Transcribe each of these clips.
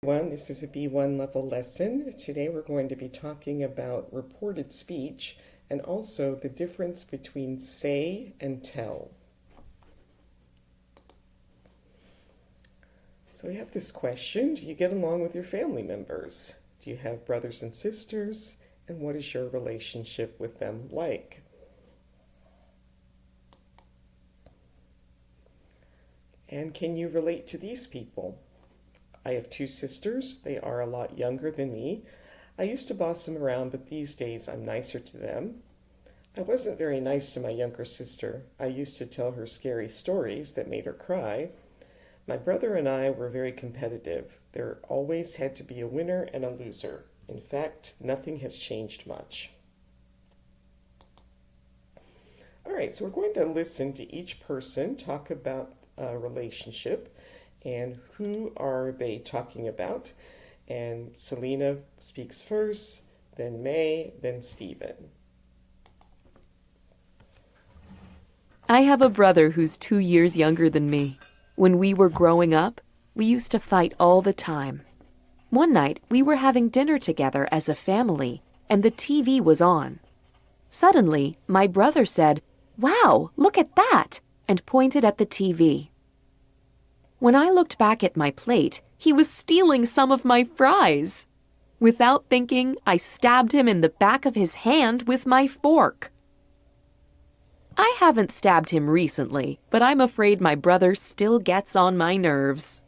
This is a B1 level lesson. Today we're going to be talking about reported speech and also the difference between say and tell. So we have this question: do you get along with your family members? Do you have brothers and sisters? And what is your relationship with them like? And can you relate to these people? I have two sisters. They are a lot younger than me. I used to boss them around, but these days I'm nicer to them. I wasn't very nice to my younger sister. I used to tell her scary stories that made her cry. My brother and I were very competitive. There always had to be a winner and a loser. In fact, nothing has changed much. All right, so we're going to listen to each person talk about a relationship and who are they talking about. And Selena speaks first, then May, then Stephen. I have a brother who's 2 years younger than me. When we were growing up, we used to fight all the time. One night, we were having dinner together as a family, and the TV was on. Suddenly, my brother said, "Wow, look at that!" and pointed at the TV. When I looked back at my plate, he was stealing some of my fries. Without thinking, I stabbed him in the back of his hand with my fork. I haven't stabbed him recently, but I'm afraid my brother still gets on my nerves.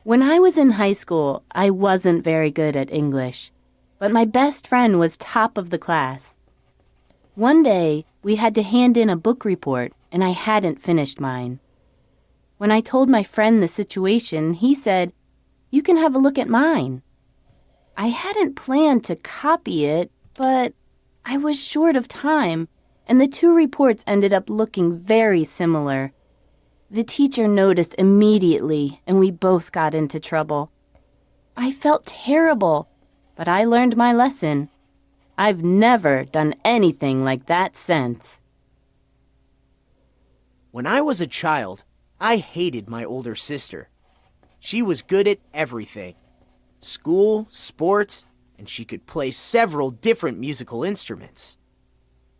When I was in high school, I wasn't very good at English, but my best friend was top of the class. One day, we had to hand in a book report, and I hadn't finished mine. When I told my friend the situation, he said, "You can have a look at mine." I hadn't planned to copy it, but I was short of time, and the two reports ended up looking very similar. The teacher noticed immediately, and we both got into trouble. I felt terrible, but I learned my lesson. I've never done anything like that since. When I was a child, I hated my older sister. She was good at everything: school, sports, and she could play several different musical instruments.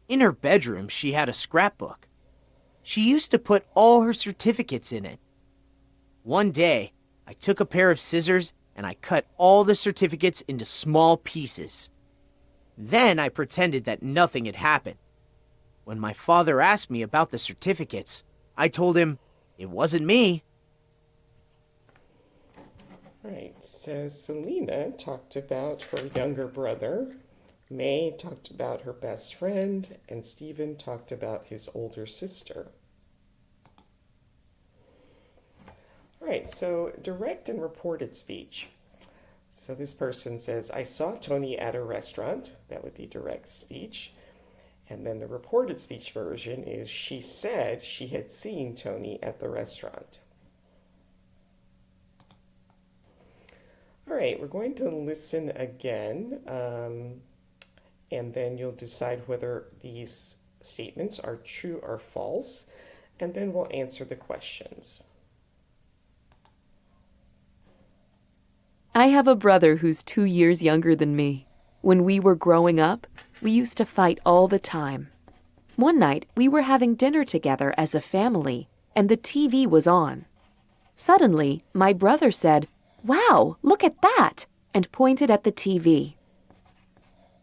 In her bedroom, she had a scrapbook. She used to put all her certificates in it. One day, I took a pair of scissors and I cut all the certificates into small pieces. Then I pretended that nothing had happened. When my father asked me about the certificates, I told him it wasn't me. Right, so Selena talked about her younger brother, May talked about her best friend, and Stephen talked about his older sister. All right, so direct and reported speech. So this person says, I saw Tony at a restaurant. That would be direct speech. And then the reported speech version is, she said she had seen Tony at the restaurant. All right, we're going to listen again, and then you'll decide whether these statements are true or false, and then we'll answer the questions. I have a brother who's 2 years younger than me. When we were growing up, we used to fight all the time. One night, we were having dinner together as a family, and the TV was on. Suddenly, my brother said, "Wow, look at that!" and pointed at the TV.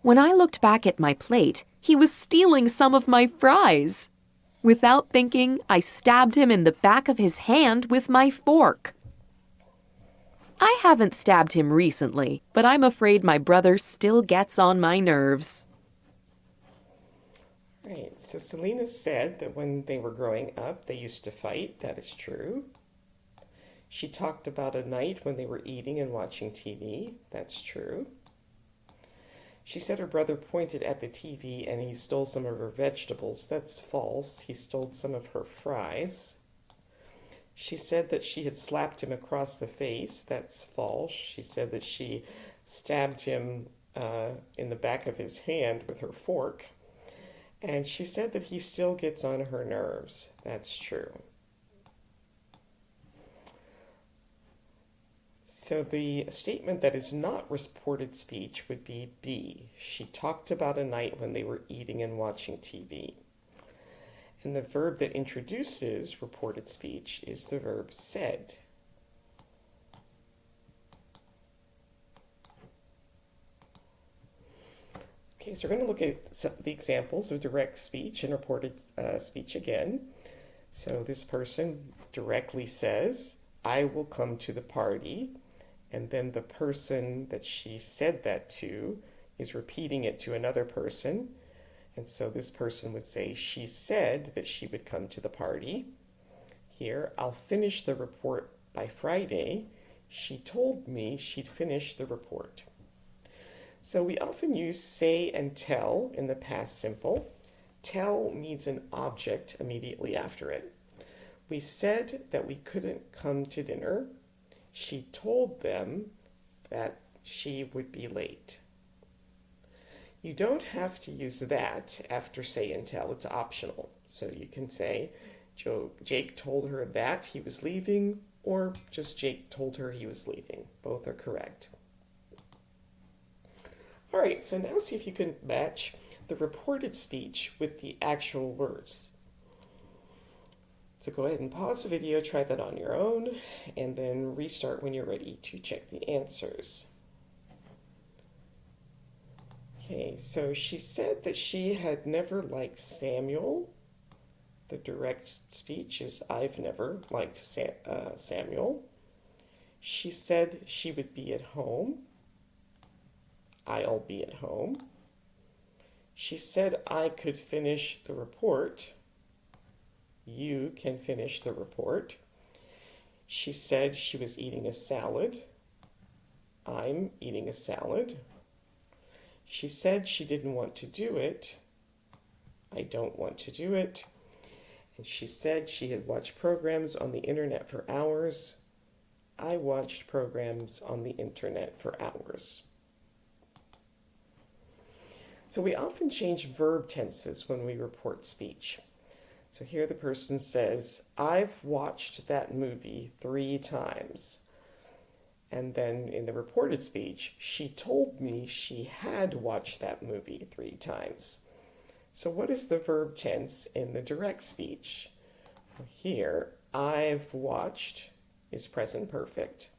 When I looked back at my plate, he was stealing some of my fries. Without thinking, I stabbed him in the back of his hand with my fork. I haven't stabbed him recently, but I'm afraid my brother still gets on my nerves. Right, so Selena said that when they were growing up, they used to fight. That is true. She talked about a night when they were eating and watching TV. That's true. She said her brother pointed at the TV and he stole some of her vegetables. That's false. He stole some of her fries. She said that she had slapped him across the face. That's false. She said that she stabbed him in the back of his hand with her fork. And she said that he still gets on her nerves. That's true. So the statement that is not reported speech would be B. She talked about a night when they were eating and watching TV. And the verb that introduces reported speech is the verb said. Okay, so we're going to look at the examples of direct speech and reported speech again. So this person directly says, I will come to the party. And then the person that she said that to is repeating it to another person. And so this person would say, she said that she would come to the party. Here, I'll finish the report by Friday. She told me she'd finish the report. So we often use say and tell in the past simple. Tell needs an object immediately after it. We said that we couldn't come to dinner. She told them that she would be late. You don't have to use that after say and tell. It's optional. So you can say, Jake told her that he was leaving, or just Jake told her he was leaving. Both are correct. All right, so now see if you can match the reported speech with the actual words. So go ahead and pause the video, try that on your own, and then restart when you're ready to check the answers. Okay, so she said that she had never liked Samuel. The direct speech is I've never liked Samuel. She said she would be at home. I'll be at home. She said I could finish the report. You can finish the report. She said she was eating a salad. I'm eating a salad. She said she didn't want to do it. I don't want to do it. And she said she had watched programs on the internet for hours. I watched programs on the internet for hours. So we often change verb tenses when we report speech. So here the person says, I've watched that movie 3 times. And then in the reported speech, she told me she had watched that movie 3 times. So what is the verb tense in the direct speech? Well, here, I've watched is present perfect.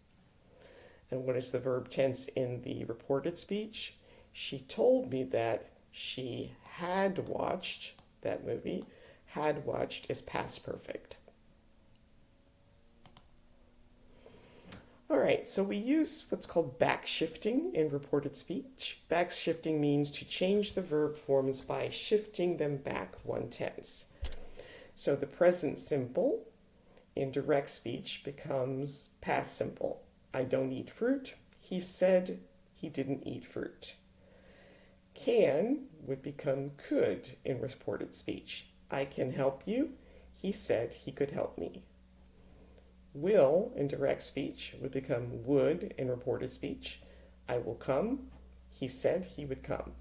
And what is the verb tense in the reported speech? She told me that she had watched that movie. Had watched is past perfect. All right, so we use what's called backshifting in reported speech. Backshifting means to change the verb forms by shifting them back 1 tense. So the present simple in direct speech becomes past simple. I don't eat fruit. He said he didn't eat fruit. Can would become could in reported speech. I can help you. He said he could help me. Will in direct speech would become would in reported speech. I will come. He said he would come.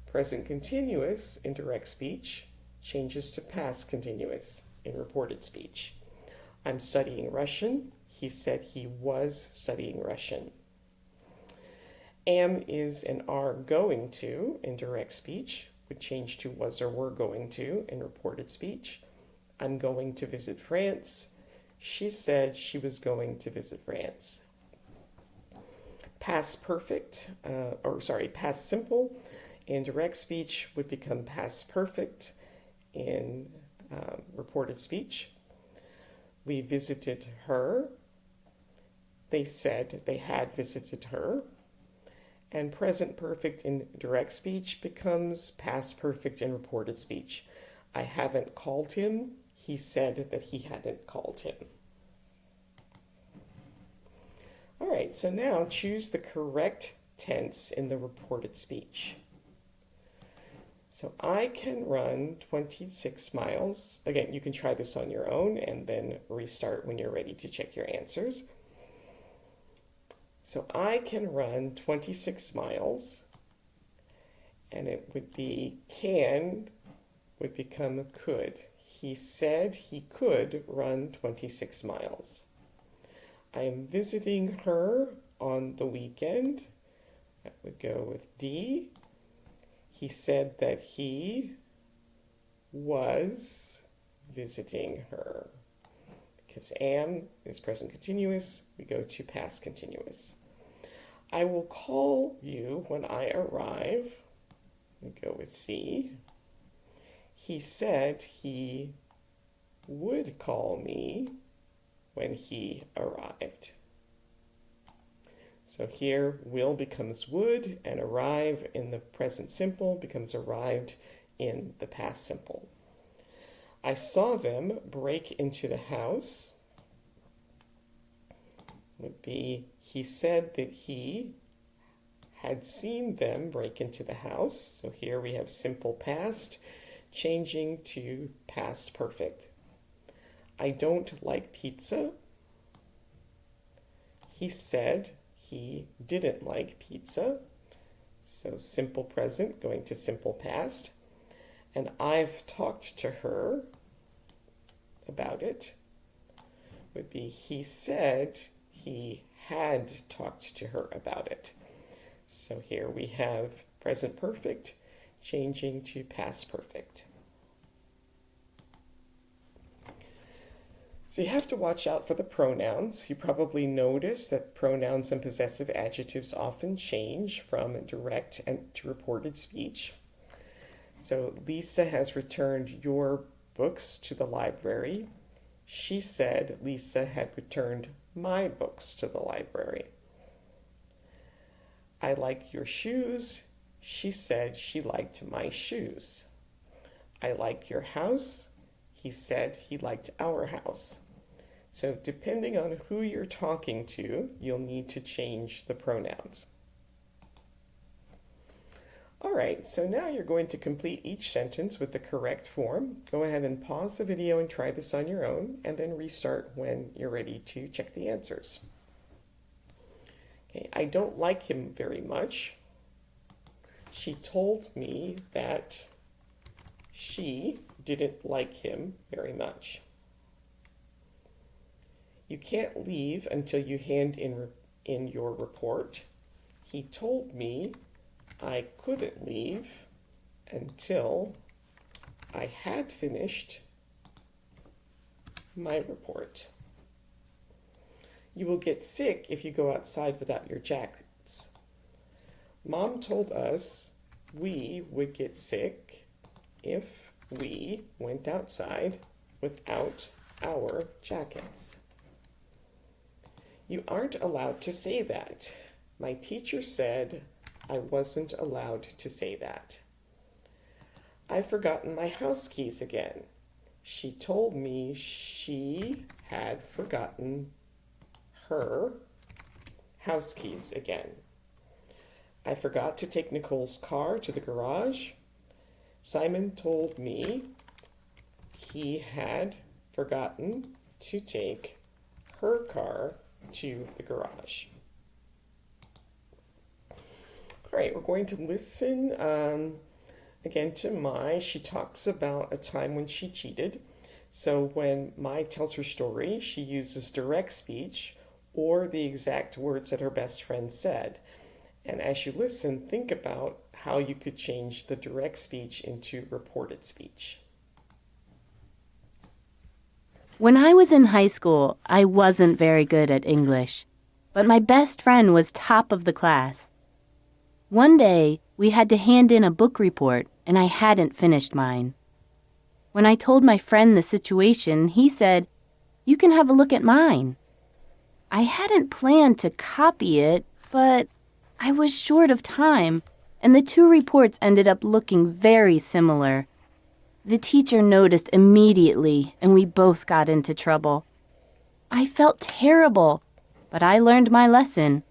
Present continuous in direct speech changes to past continuous in reported speech. I'm studying Russian. He said he was studying Russian. Am is and are going to in direct speech would change to was or were going to in reported speech. I'm going to visit France. She said she was going to visit France. Past simple in direct speech would become past perfect in reported speech. We visited her. They said they had visited her. And present perfect in direct speech becomes past perfect in reported speech. I haven't called him. He said that he hadn't called him. All right, so now choose the correct tense in the reported speech. So I can run 26 miles. Again, you can try this on your own and then restart when you're ready to check your answers. So I can run 26 miles, and it would be can would become could. He said he could run 26 miles. I am visiting her on the weekend. That would go with D. He said that he was visiting her. Because am is present continuous, we go to past continuous. I will call you when I arrive. We go with C. He said he would call me when he arrived. So here, will becomes would, and arrive in the present simple becomes arrived in the past simple. I saw them break into the house. Would be, he said that he had seen them break into the house. So here we have simple past changing to past perfect. I don't like pizza. He said he didn't like pizza. So simple present going to simple past. And I've talked to her about it. Would be, he said he had talked to her about it. So here we have present perfect changing to past perfect. So you have to watch out for the pronouns. You probably notice that pronouns and possessive adjectives often change from direct and to reported speech. So Lisa has returned your books to the library. She said Lisa had returned my books to the library. I like your shoes. She said she liked my shoes. I like your house. He said he liked our house. So depending on who you're talking to, you'll need to change the pronouns. All right, so now you're going to complete each sentence with the correct form. Go ahead and pause the video and try this on your own, and then restart when you're ready to check the answers. Okay, I don't like him very much. She told me that she didn't like him very much. You can't leave until you hand in your report. He told me I couldn't leave until I had finished my report. You will get sick if you go outside without your jackets. Mom told us we would get sick if we went outside without our jackets. You aren't allowed to say that. My teacher said I wasn't allowed to say that. I've forgotten my house keys again. She told me she had forgotten her house keys again. I forgot to take Nicole's car to the garage. Simon told me he had forgotten to take her car to the garage. All right, we're going to listen again to Mai. She talks about a time when she cheated. So when Mai tells her story, she uses direct speech or the exact words that her best friend said. And as you listen, think about how you could change the direct speech into reported speech. When I was in high school, I wasn't very good at English, but my best friend was top of the class. One day, we had to hand in a book report, and I hadn't finished mine. When I told my friend the situation, he said, "You can have a look at mine." I hadn't planned to copy it, but I was short of time, and the two reports ended up looking very similar. The teacher noticed immediately, and we both got into trouble. I felt terrible, but I learned my lesson.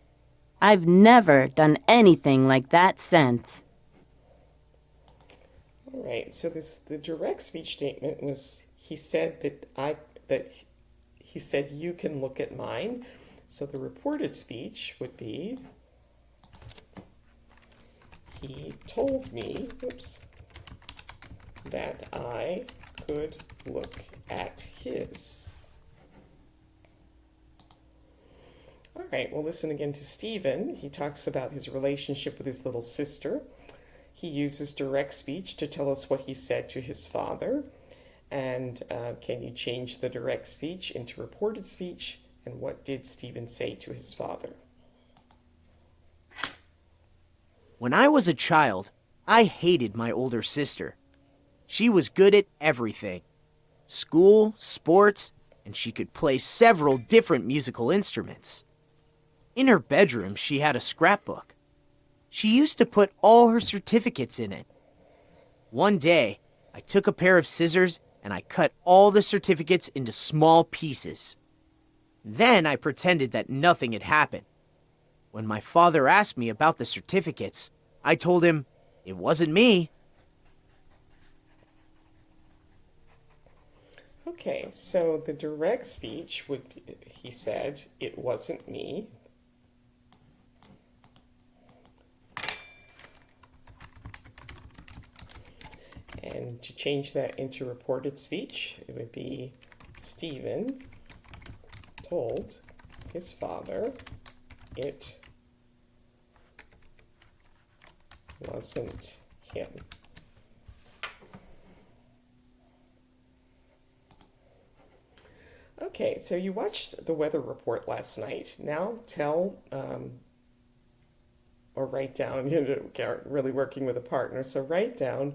I've never done anything like that since. All right, so the direct speech statement was he said that he said you can look at mine. So the reported speech would be he told me, that I could look at his. All right, we'll listen again to Stephen. He talks about his relationship with his little sister. He uses direct speech to tell us what he said to his father. And can you change the direct speech into reported speech? And what did Stephen say to his father? When I was a child, I hated my older sister. She was good at everything: school, sports, and she could play several different musical instruments. In her bedroom, she had a scrapbook. She used to put all her certificates in it. One day, I took a pair of scissors and I cut all the certificates into small pieces. Then I pretended that nothing had happened. When my father asked me about the certificates, I told him it wasn't me. Okay, so the direct speech would, he said, it wasn't me. And to change that into reported speech, it would be Stephen told his father it wasn't him. Okay, so you watched the weather report last night. Now tell or write down, you're really working with a partner, so write down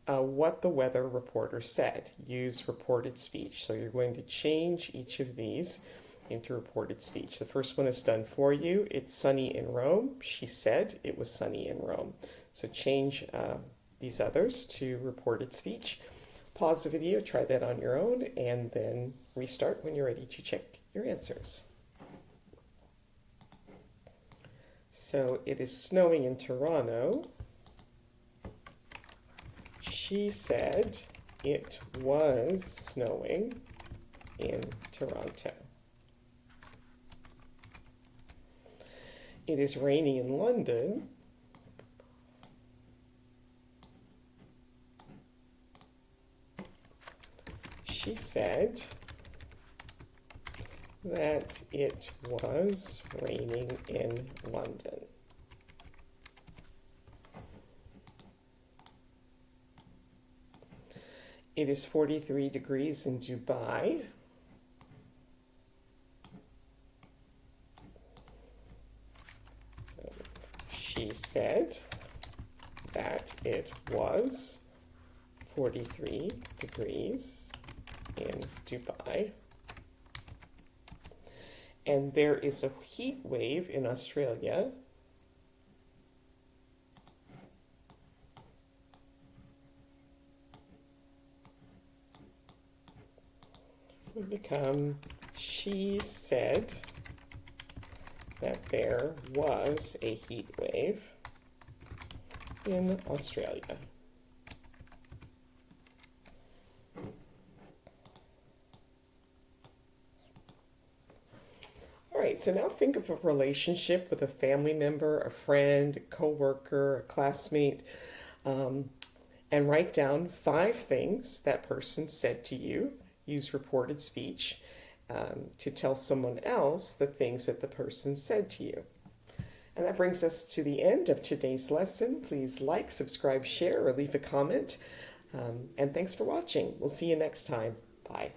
what the weather reporter said. Use reported speech. So you're going to change each of these into reported speech. The first one is done for you. It's sunny in Rome. She said it was sunny in Rome. So change these others to reported speech. Pause the video, try that on your own, and then restart when you're ready to check your answers. So it is snowing in Toronto. She said it was snowing in Toronto. It is raining in London. She said that it was raining in London. It is 43 degrees in Dubai. So she said that it was 43 degrees in Dubai. And there is a heat wave in Australia. Would become, she said that there was a heat wave in Australia. All right, so now think of a relationship with a family member, a friend, a coworker, a classmate, and write down 5 things that person said to you. Use reported speech to tell someone else the things that the person said to you. And that brings us to the end of today's lesson. Please like, subscribe, share, or leave a comment. And thanks for watching. We'll see you next time. Bye.